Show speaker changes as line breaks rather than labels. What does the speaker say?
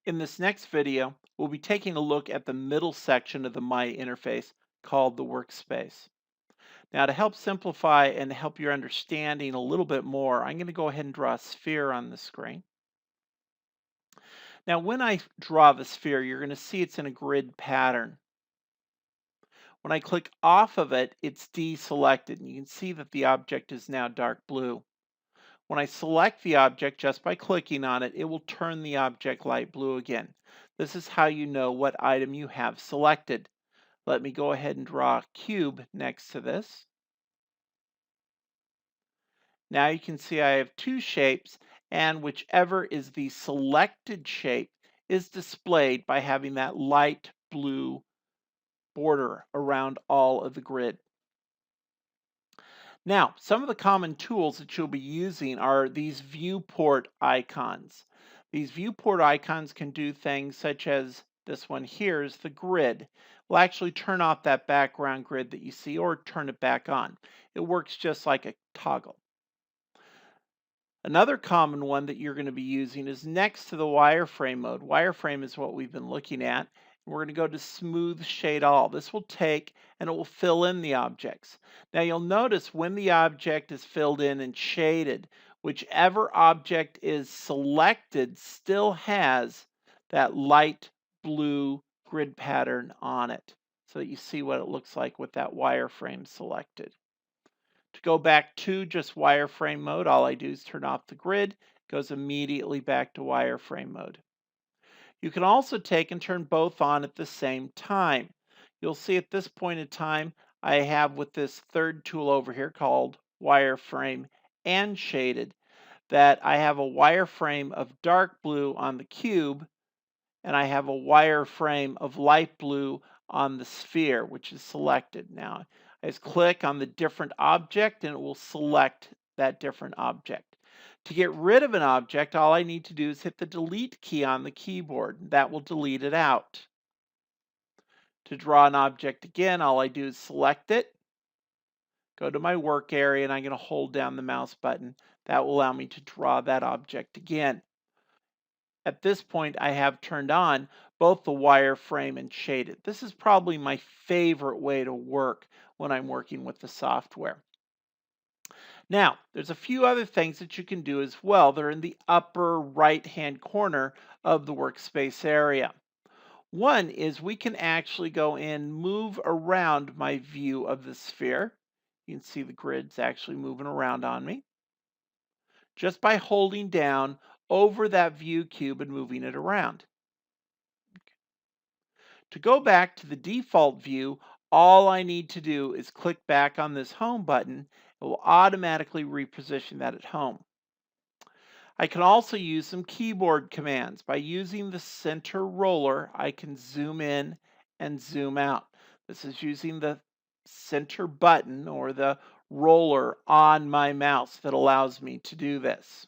In this next video, we'll be taking a look at the middle section of the Maya interface called the workspace. Now, to help simplify and help your understanding a little bit more, I'm going to go ahead and draw a sphere on the screen. Now, when I draw the sphere, you're going to see it's in a grid pattern. When I click off of it, it's deselected, and you can see that the object is now dark blue. When I select the object just by clicking on it, it will turn the object light blue again. This is how you know what item you have selected. Let me go ahead and draw a cube next to this. Now you can see I have two shapes, and whichever is the selected shape is displayed by having that light blue border around all of the grid. Now, some of the common tools that you'll be using are these viewport icons. These viewport icons can do things such as this one here is the grid. We'll actually turn off that background grid that you see or turn it back on. It works just like a toggle. Another common one that you're going to be using is next to the wireframe mode. Wireframe is what we've been looking at. We're going to go to smooth shade all. This will take and it will fill in the objects. Now you'll notice when the object is filled in and shaded, whichever object is selected still has that light blue grid pattern on it so that you see what it looks like with that wireframe selected. To go back to just wireframe mode, all I do is turn off the grid, goes immediately back to wireframe mode. You can also take and turn both on at the same time. You'll see at this point in time, I have with this third tool over here called wireframe and shaded, that I have a wireframe of dark blue on the cube, and I have a wireframe of light blue on the sphere, which is selected. Now, I just click on the different object and it will select that different object. To get rid of an object, all I need to do is hit the delete key on the keyboard. That will delete it out. To draw an object again, all I do is select it, go to my work area, and I'm going to hold down the mouse button. That will allow me to draw that object again. At this point, I have turned on both the wireframe and shaded. This is probably my favorite way to work when I'm working with the software. Now, there's a few other things that you can do as well. They're in the upper right-hand corner of the workspace area. One is we can actually go in, move around my view of the sphere. You can see the grid's actually moving around on me just by holding down over that view cube and moving it around. To go back to the default view, all I need to do is click back on this home button. It will automatically reposition that at home. I can also use some keyboard commands. By using the center roller, I can zoom in and zoom out. This is using the center button or the roller on my mouse that allows me to do this.